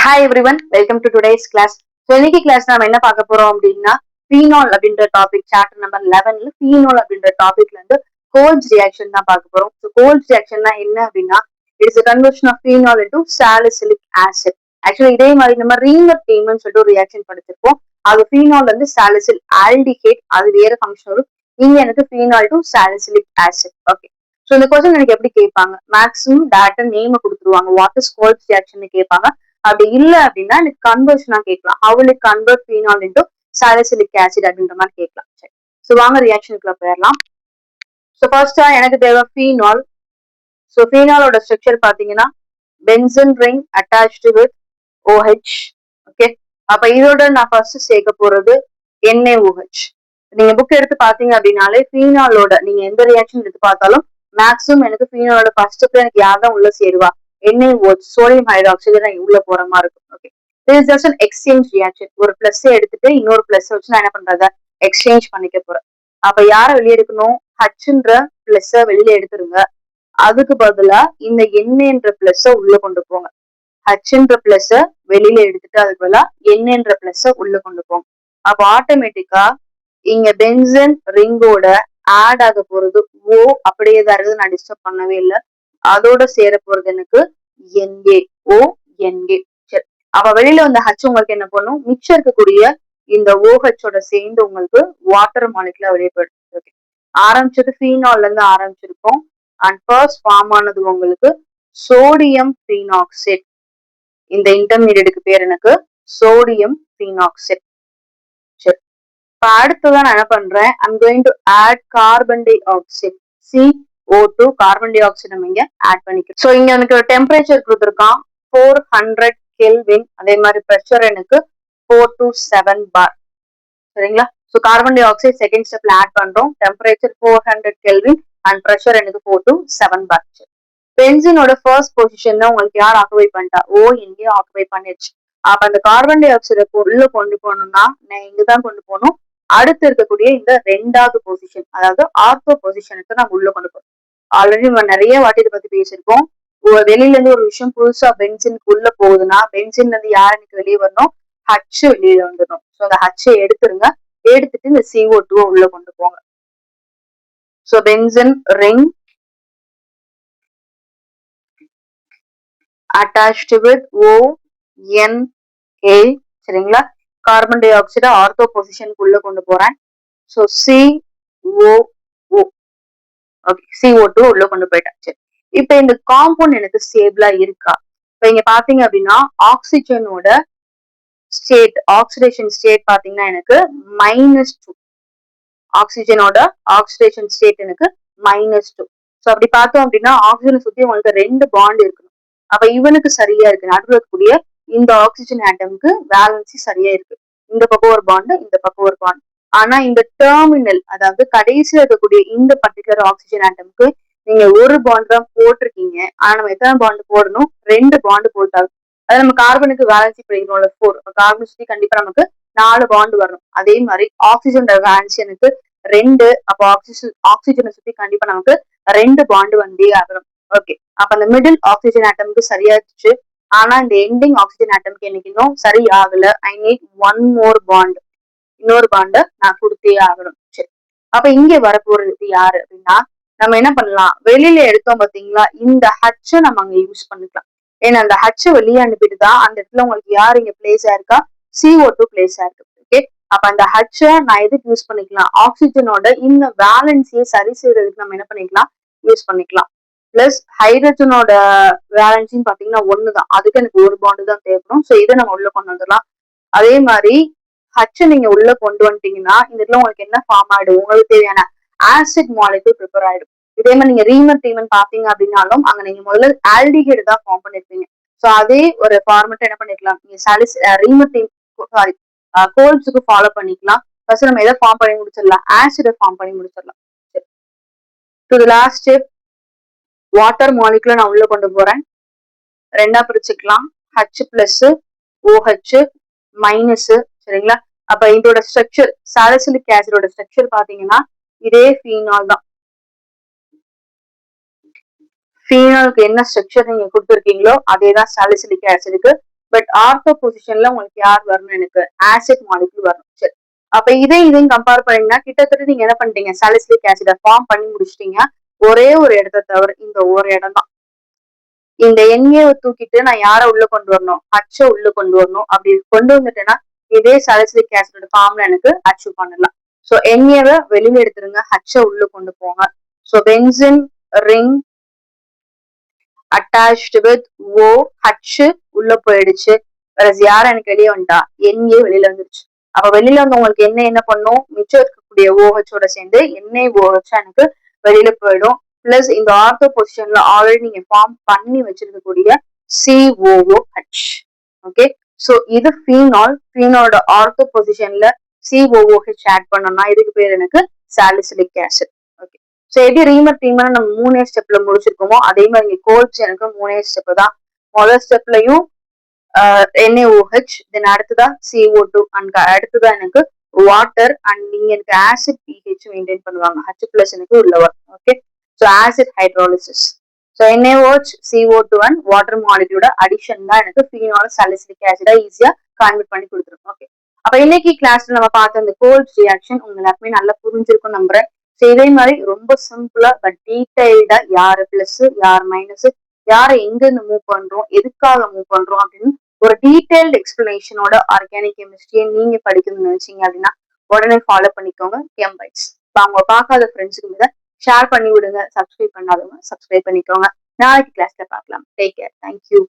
Hi everyone, welcome to today's class. So இன்னைக்கு class நாம என்ன பார்க்க போறோம் அப்படின்னா phenol அப்படின்ற டாபிக் சாப்டர் நம்பர் 11ல phenol அப்படின்ற டாபிக்ல இருந்து கோல்ஸ் ரியாக்ஷன் தான் பார்க்க போறோம். ஸோ கோல்ஸ் ரியாக்ஷன்னா என்ன அப்படின்னா it's conversion of phenol into salicylic acid. Actually இதே மாதிரி நம்ம ரீமர் டீம்னு சொல்லிட்டு ஒரு ரியாக்ஷன் படிச்சிருப்போம். அது phenol வந்து சாலிசில் ஆல்டிஹைட், அது வேற ஃபங்க்ஷன் வரும். இங்க எனக்கு phenol to salicylic acid. Okay, so இந்த கொஸ்டின் எனக்கு எப்படி கேட்பாங்க, மேக்ஸிமம் டேரக்டா நேம் கொடுத்துருவாங்க, வாட் இஸ் கோல்ஸ் ரியாக்ஷன் கேட்பாங்க. அப்படி இல்ல அப்படின்னா எனக்கு கன்வர்ஷனா கேட்கலாம், how will it convert phenol into salicylic acid அப்படின்ற மாதிரி கேட்கலாம். சரி, ஸோ வாங்க ரியாக்ஷனுக்குள்ள போயிடலாம். ஸோ ஃபர்ஸ்டா எனக்கு தேவை phenol. ஸோ phenolோட ஸ்ட்ரக்சர் பாத்தீங்கன்னா pension ring attached with OH. Okay, அப்ப இதோட நான் ஃபர்ஸ்ட் சேர்க்க போறது NaOH. நீங்க புக் எடுத்து பாத்தீங்க அப்படின்னாலே phenolோட நீங்க எந்த ரியாக்ஷன் எடுத்து பார்த்தாலும் மேக்ஸிமம் எனக்கு phenolோட ஃபர்ஸ்ட் எனக்கு யார் தான் உள்ள சேருவா, NaOH, சோடியம் ஹைட்ராக்சைடு தான் உள்ள போற மாதிரி இருக்கும். Okay, this is just an exchange reaction. ஒரு பிளஸ் எடுத்துட்டு இன்னொரு பிளஸ் வச்சு நான் என்ன பண்றத எக்ஸ்சேஞ்ச் பண்ணிக்க போறேன். அப்ப யார வெளியே எடுக்கணும், ஹச்ன்ற பிளஸ் வெளியில எடுத்துருங்க. அதுக்கு பதிலா இந்த என்ற பிளஸ் உள்ள கொண்டு போங்க. ஹச்ன்ற பிளஸ் வெளியில எடுத்துட்டு அதுக்கு பதிலா என்ற பிளஸ் உள்ள கொண்டு போங்க. அப்ப ஆட்டோமேட்டிக்கா இங்க பென்சன் ரிங்கோட ஆட் ஆக போறது ஓ அப்படியே தான் இருக்குது, நான் டிஸ்டர்ப் பண்ணவே இல்லை. அதோட சேர போறது எனக்கு NaONa. சரி, அப்ப வெளியில வந்த ஹச் உங்களுக்கு என்ன பண்ணும், மிச்சம் இருக்கக்கூடிய இந்த OHோட சேர்ந்து உங்களுக்கு வாட்டர் மாலிகுலா வெளியே போயிடுச்சு. ஓகே, ஆரம்பிச்சது பீனால்ல இருந்து ஆரம்பிச்சிருக்கோம். அண்ட் ஃபர்ஸ்ட் ஃபார்ம் ஆனது உங்களுக்கு சோடியம் பீனாக்சைடு. இந்த இன்டர்மீடியட்டுக்கு பேர் எனக்கு சோடியம் பீனாக்சைடு. சரி, இப்ப அடுத்ததான் நான் என்ன பண்றேன், I'm going to add carbon dioxide CO2, carbon dioxide நம்ம இங்க ஆட் பண்ணிக்கிறோம். ஸோ இங்க எனக்கு டெம்பரேச்சர் கொடுத்துருக்கான் 400 கெல்வின், அதே மாதிரி ப்ரெஷர் எனக்கு 4 to 7 bar. சரிங்களா, so carbon dioxide second ஸ்டெப்ல ஆட் பண்றோம். டெம்பரேச்சர் 400 கெல்வின் அண்ட் ப்ரெஷர் எனக்கு 4 to 7 bar. பென்சினோட ஃபர்ஸ்ட் பொசிஷன் தான் உங்களுக்கு யார் ஆக்குபை பண்ணிட்டா, ஓ எங்கேயோ ஆக்குபை பண்ணிடுச்சு. அப்ப அந்த கார்பன் டை ஆக்சைடை உள்ள கொண்டு போகணும்னா நான் இங்கதான் கொண்டு போகணும். அடுத்து இருக்கக்கூடிய இந்த ரெண்டாவது பொசிஷன், அதாவது ஆர்த்தோ பொசிஷனுக்கு நம்ம உள்ள கொண்டு போறோம். ஆல்ரெடி நம்ம நிறைய வாட்டி இதை பத்தி பேசியிருக்கோம். வெளியில இருந்து ஒரு விஷயம் புதுசா பென்சினுக்கு உள்ள போகுதுன்னா பென்சின்ல இருந்து யார் எனக்கு வெளியே வரணும், ஹச் வெளியில வந்துடும். ஸோ அந்த ஹச்சை எடுத்துருங்க, எடுத்துட்டு இந்த CO2 உள்ள கொண்டு போங்க. So benzene ring attached with ONa. சரிங்களா, கார்பன் டை ஆக்சைடு ஆர்த்தோ பொசிஷனுக்கு உள்ள கொண்டு போறேன். So COO. ஓகே, CO2 உள்ள கொண்டு போயிட்டேன். சரி, இப்ப இந்த காம்பவுண்ட் எனக்கு ஸ்டேபிளா இருக்கா? இப்ப இங்க பாத்தீங்க அப்படின்னா ஆக்சிஜனோட ஸ்டேட், ஆக்சிடேஷன் ஸ்டேட் பாத்தீங்கன்னா எனக்கு -2. ஆக்சிஜனோட ஆக்சிடேஷன் ஸ்டேட் எனக்கு -2. ஸோ அப்படி பார்த்தோம் அப்படின்னா ஆக்சிஜனை சுத்தி உங்களுக்கு 2 பாண்ட் இருக்கணும். அப்ப இவனுக்கு சரியா இருக்கு, நடுவில் இருக்கக்கூடிய இந்த ஆக்சிஜன் ஆட்டமுக்கு வேலன்சி சரியா இருக்கு. இந்த பக்கம் ஒரு பாண்டு, இந்த பக்கம் ஒரு பாண்ட். ஆனா இந்த டெர்மினல், அதாவது கடைசியில் இருக்கக்கூடிய இந்த பர்டிகுலர் ஆக்சிஜன் ஆட்டமுக்கு நீங்க ஒரு பாண்ட் தான் போட்டிருக்கீங்க. ஆனா நம்ம எத்தனை பாண்டு போடணும், 2 பாண்டு போட்டாலும். அது நம்ம கார்பனுக்கு வேலன்சி படிக்கணும்ல 4. கார்பன் சுத்தி கண்டிப்பா நமக்கு 4 பாண்டு வரணும். அதே மாதிரி ஆக்சிஜன் வேலன்சி எனக்கு 2. அப்ப ஆக்சிஜனை சுத்தி கண்டிப்பா நமக்கு 2 பாண்டு வந்தே ஆகணும். ஓகே, அப்ப அந்த மிடில் ஆக்சிஜன் ஆட்டமுக்கு சரியாச்சு. ஆனா இந்த எண்டிங் ஆக்சிஜன் ஆட்டமுக்கு எனக்கு இன்னும் சரி ஆகல. I need one more bond, இன்னொரு பாண்ட நான் கொடுத்தே ஆகணும். சரி, அப்ப இங்க வரப்போறது யாரு அப்படின்னா நம்ம என்ன பண்ணலாம், வெளியில எடுத்தோம் பாத்தீங்களா, இந்த ஹச்சை நம்ம அங்க யூஸ் பண்ணிக்கலாம். ஏன்னா அந்த ஹச்சை வெளியே அனுப்பிட்டு தான் அந்த இடத்துல உங்களுக்கு யாரு இங்க பிளேஸ் ஆயிருக்கா, CO2 பிளேஸ் ஆயிருக்கு. ஓகே, அப்ப அந்த ஹச்சை நான் எதுக்கு யூஸ் பண்ணிக்கலாம், ஆக்சிஜனோட இந்த வேலன்சியை சரி செய்யறதுக்கு நம்ம என்ன பண்ணிக்கலாம், யூஸ் பண்ணிக்கலாம். பிளஸ் ஹைட்ரஜனோட வேலன்சின்னு பாத்தீங்கன்னா 1 தான், அதுக்கு எனக்கு ஒரு பாண்டு தான் தேவைப்படும். ஸோ இதை நம்ம உள்ள கொண்டு வந்துடலாம். அதே மாதிரி ஹச்சை நீங்க உள்ள கொண்டு வந்துட்டீங்கன்னா இந்த இடத்துல உங்களுக்கு என்ன ஃபார்ம் ஆயிடும், உங்களுக்கு தேவையான ஆசிட் மாலிகுல் ப்ரிப்பேர் ஆயிடும். இதே மாதிரி நீங்க ரீமர் டீமன் பாத்தீங்க அப்படின்னாலும் அங்க நீங்க முதல்ல ஆல்டிஹைடு தான் ஃபார்ம் பண்ணிருப்பீங்க. ஸோ அதே ஒரு ஃபார்மெட் என்ன பண்ணிக்கலாம், நீங்க ரீமர் டீம் சாரி கோல்ஸுக்கு ஃபாலோ பண்ணிக்கலாம். ஃபர்ஸ்ட் நம்ம எதை ஃபார்ம் பண்ணி முடிச்சிடலாம், ஆசிடை ஃபார்ம் பண்ணி முடிச்சிடலாம். To the last step, water மாலிகுல நான் உள்ள கொண்டு போறேன். ரெண்டா பிரிச்சுக்கலாம், H பிளஸ் OH மைனஸ். சரிங்களா, அப்ப இதோட ஸ்ட்ரக்சர், சாலிசிலிக் ஆசிடோட ஸ்ட்ரக்சர் பாத்தீங்கன்னா இதே ஃபீனால் தான். ஃபீனாலுக்கு என்ன ஸ்ட்ரக்சர் நீங்க கொடுத்துருக்கீங்களோ அதே தான் சாலிசிலிக் ஆசிடுக்கு. பட் ஆர்த்தோ பொசிஷன்ல உங்களுக்கு யார் வரணும், எனக்கு ஆசிட் மாலிகுல் வரணும். சரி, அப்ப இதையும் கம்பேர் பண்ணீங்கன்னா கிட்டத்தட்ட நீங்க என்ன பண்ணிட்டீங்க, சாலிசிலிக் ஆசிட ஃபார்ம் பண்ணி முடிச்சிட்டீங்க. ஒரே ஒரு இடத்த தவிர இந்த ஒரு இடம் தான். இந்த எண்ணெயை தூக்கிட்டு நான் யார உள்ள கொண்டு வரணும், ஹச்ச உள்ள கொண்டு வரணும். அப்படி கொண்டு வந்துட்டேன்னா இதே சாலிசிலிக் ஆசிடோட ஃபார்ம்ல எனக்கு அச்சீவ் பண்ணலாம். சோ எண்ணெயை வெளியில எடுத்துருங்க, ஹச்ச உள்ள கொண்டு போங்க. So benzene ring attached with OH உள்ள போயிடுச்சு. யார் எனக்கு வெளியே வந்துட்டா, எண்ணெயே வெளியில வந்துருச்சு. அப்ப வெளியில வந்து உங்களுக்கு என்ன பண்ணும், மிச்சம் இருக்கக்கூடிய OH ஓட சேர்ந்து எண்ணெய் OH எனக்கு வெளியில போயிடும். பிளஸ் இந்த ஆர்த்தோ பொசிஷன்ல ஆல்ரெடி நீங்க ஃபார்ம் பண்ணி வச்சிருக்கக்கூடிய COOH. ஓகே, சோ இது ஃபீனால். ஃபீனாலோட ஆர்த்தோ பொசிஷன்ல COOH ஆட் பண்ணோம்னா இதுக்கு பேர் எனக்கு சாலிசிலிக் ஆசிட். ஓகே, சோ எப்படி ரீமர் டீமர் நம்ம 3 ஸ்டெப்ல முடிச்சிருக்கோமோ அதே மாதிரி இங்க கோல்ஸ் எனக்கு 3 ஸ்டெப் தான். முதல் ஸ்டெப்லயும் NaOH, தென் அடுத்ததா CO2 அண்ட் அடுத்ததா எனக்கு வாட்டர் அண்ட் நீங்க எனக்கு ஆசிட் pH மெயின்டைன் பண்ணுவாங்க. H+ எனக்கு உள்ள வரும். Okay, so acid hydrolysis. So NaOH, CO2 and water மாலிகுலோட அடிஷன் தான் எனக்கு ஃபீனால் சாலிசிலிக் ஆசிடா ஈஸியா கன்வெர்ட் பண்ணி கொடுத்துரும். ஓகே, அப்ப இன்னைக்கு கிளாஸ்ல நம்ம பார்த்த அந்த கோல்ஸ் ரியாக்ஷன் உங்க எல்லாருக்குமே நல்லா புரிஞ்சிருக்கும் நம்புறேன். ஸோ இதே மாதிரி ரொம்ப சிம்பிளா பட் டீடைல்டா யாரு பிளஸ் யார் மைனஸ், யாரை எங்க இருந்து மூவ் பண்றோம், எதுக்காக மூவ் பண்றோம் அப்படின்னு ஒரு டீடைல்டு எக்ஸ்பிளனேஷனோட ஆர்கானிக் கெமிஸ்ட்ரியை நீங்க படிக்கணும்னு நினைச்சீங்க அப்படின்னா உடனே ஃபாலோ பண்ணிக்கோங்க கெம்பைட்ஸ். அவங்க பார்க்காத ஃப்ரெண்ட்ஸுக்கு ஷேர் பண்ணி விடுங்க. சப்ஸ்கிரைப் பண்ணாதவங்க சப்ஸ்கிரைப் பண்ணிக்கோங்க. நாளைக்கு கிளாஸ்ல பார்க்கலாம். Take care. தேங்க்யூ.